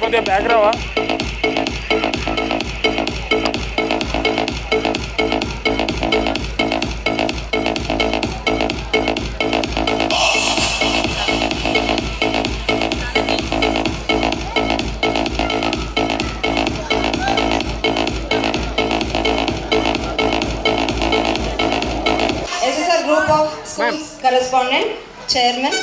కొద్దిగా బ్యాక్ రావా? SSR Group of Schools Correspondent, Chairman.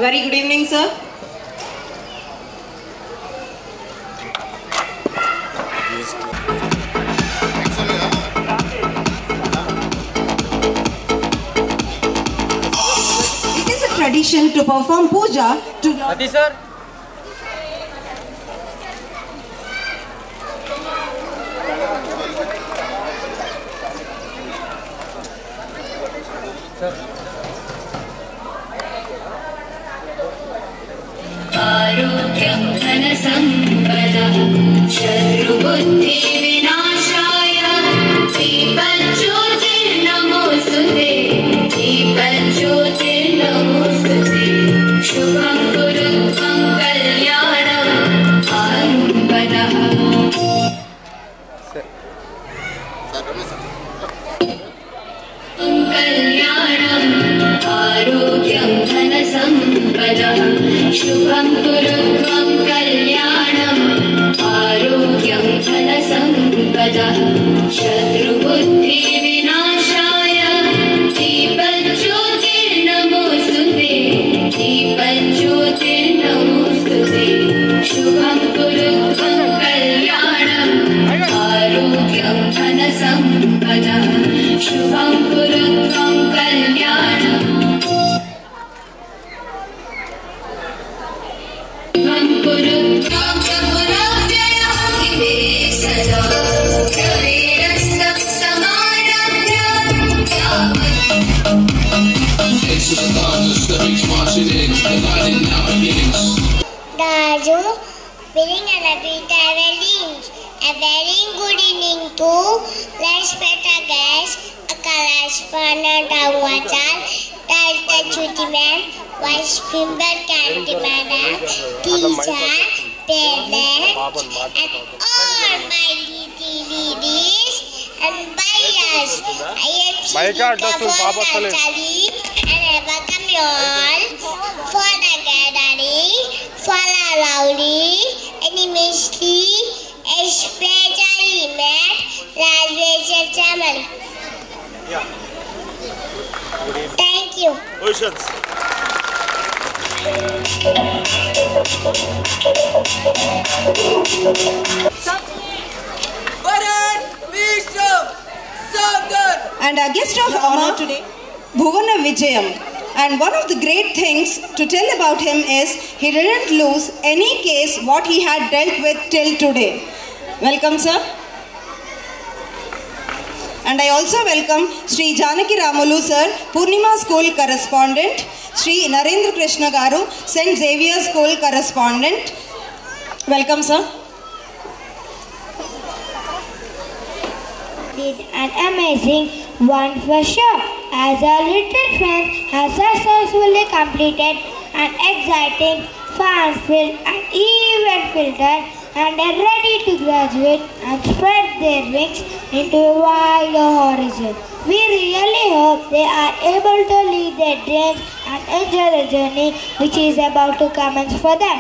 Very good evening, sir. It is a tradition to perform puja to Lord. Adi sir. आरोग्यं धनसम्पदः शत्रुबुद्धि विनाशाय दीपज्योतिर्नमोस्तुते दीपज्योतिर्नमोस्तुते शुभं कुरु त्वं कल्याणम् आरुम्भदः कल्याणम् आरोग्यं धनसम्पदः शुभं कुरु त्वं कल्याणम् आरोग्यं धनसम्पदः शत्रुबुद्धि विनाशाय दीपज्योतिर्नमोस्तुते दीपज्योतिर्नमोस्तुते शुभं कुरु त्वं कल्याणम् आरोग्यं धनसम्पदः शुभं कुरु त्वं कल्याणम् शुभं कुरु त्वं प्रभुराव्ययः इमे सदा कवेरस्तप्तमारभ्य Raju, feeling and a very good evening to respected guests, correspondent of Wachal, Director Chutiman, Vice Principal Candy Madam, teacher, parents, and all my ladies and buyers. I am Shikha Nachali and I welcome you all for the gathering, for the rowdy, and immensely, especially met graduation ceremony. Thank you. Oceans. And our guest of honor today, Bhuvana Vijayam. And one of the great things to tell about him is he didn't lose any case what he had dealt with till today. Welcome, sir. And I also welcome Sri Janaki Ramulu sir, Purnima School correspondent, Sri Narendra Krishna Garu, St. Xavier School correspondent. Welcome, sir. Did an amazing one for sure, as our little friend has successfully completed an exciting, fun-filled and event-filled time and are ready to graduate and spread their wings into a wider horizon. We really hope they are able to lead their dreams and enjoy the journey which is about to commence for them.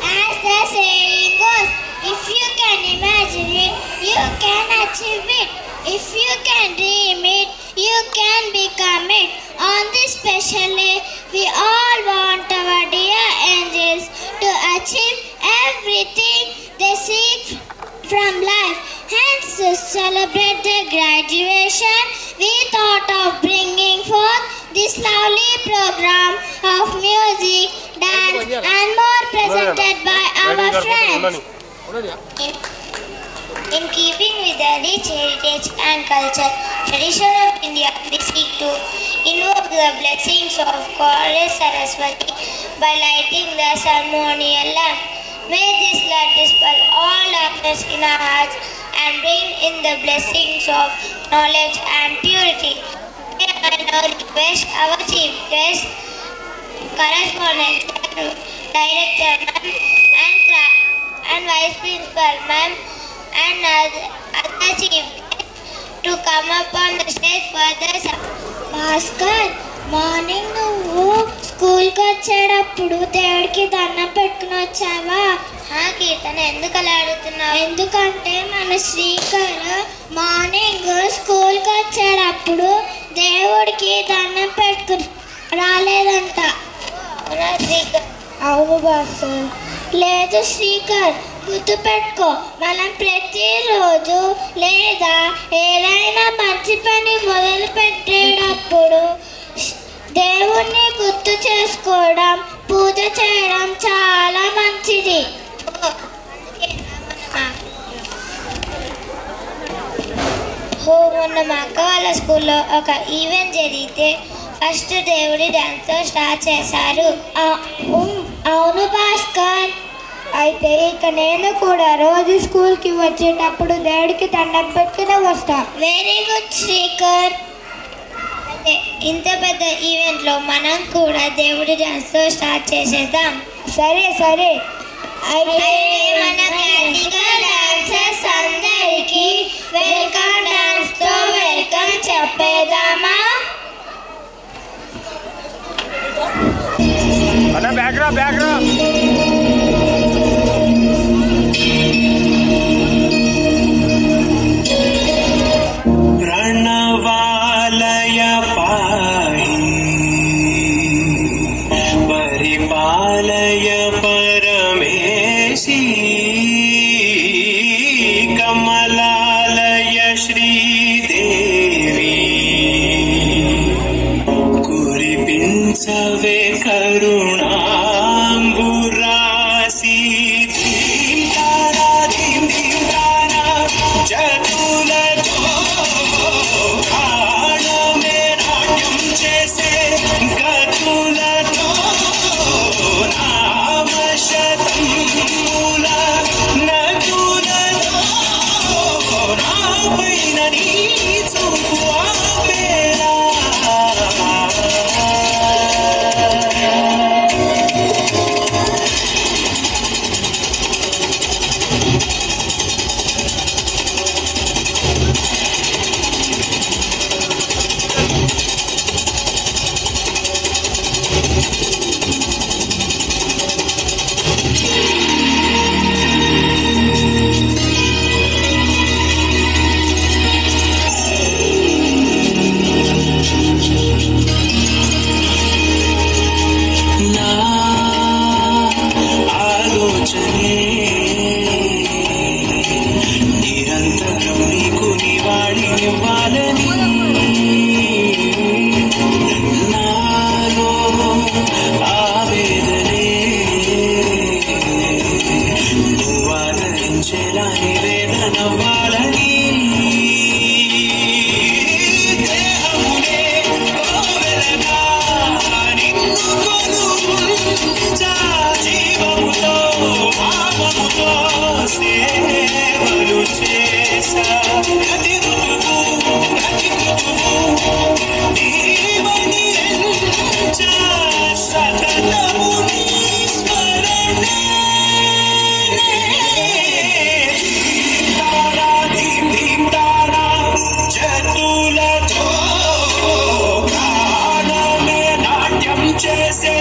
As the saying goes, if you can imagine it, you can achieve it. If you can dream it, you can become it. On this special day, we all want our dear angels to achieve everything they seek from life. Hence, to celebrate their graduation, we thought of bringing forth this lovely program of music, dance, and more presented by our friends. In keeping with the rich heritage and culture, tradition of India, we seek to invoke the blessings of Goddess Saraswati by lighting the ceremonial lamp. May this light dispel all darkness in our hearts and bring in the blessings of knowledge and purity. May I now request our chief guest, correspondent, director ma'am, and vice principal ma'am, and other chief to come up on the stage for the Bhaskar, morning నువ్వు స్కూల్కి వచ్చేటప్పుడు దేవుడికి దండం పెట్టుకుని వచ్చావా? కీర్తన ఎందుకు అలా అడుగుతున్నావు? ఎందుకంటే మన శ్రీకర్ మార్నింగ్ స్కూల్కి వచ్చేటప్పుడు దేవుడికి దండం పెట్టుకుని రాలేదంట. అవును భాస్కర్. లేదు శ్రీకర్, గుర్తుపెట్టుకో, మనం ప్రతిరోజు లేదా ఏదైనా మంచి పని మొదలు పెట్టేటప్పుడు దేవుణ్ణి గుర్తు చేసుకోవడం, పూజ చేయడం చాలా మంచిది. మొన్న మా అక్క వాళ్ళ స్కూల్లో ఒక ఈవెంట్ జరిగితే ఫస్ట్ దేవుడి డాన్స్తో స్టార్ట్ చేశారు. అవును భాస్కర్. అయితే ఇక నేను కూడా రోజు స్కూల్కి వచ్చేటప్పుడు దేవుడికి దండం పెట్టుకుని వస్తా. Very good Srikar. అయితే ఇంత పెద్ద ఈవెంట్లో మనం కూడా దేవుడి డాన్స్తో స్టార్ట్ చేసేద్దాం. సరే సరే. అయితే మన క్లాసికల్ డాన్సర్స్ అందరికీ వెల్కమ్ డాన్స్తో వెల్కమ్ చెప్పేద్దామా? प्रणवालय पाहि परिपालय परमेशी कमलालय श्रीदेवी कुरिपिंचवे करुणांबुरासी धीम तारा जतुलतो काणमे नाट्यं చేసే గతులతో నామశతం మూల నగులతో నాపైన నీ చూపు ఆపేలా నిరంతరం నీకు నివాళివ్వాలని నాలో ఆవేదనే నువ్వు ఆదరించేలా నివేదనవ్వాలని దేహమునే కోవెలగా నిన్ను కొలువుంచా జీవముతో భావముతో సేవలు చేసా ప్రతి ఋతువు నీవని ఎంచా సతతము నీ స్మరణే ధీం తారా జతులతో ప్రాణమే నాట్యం చేసే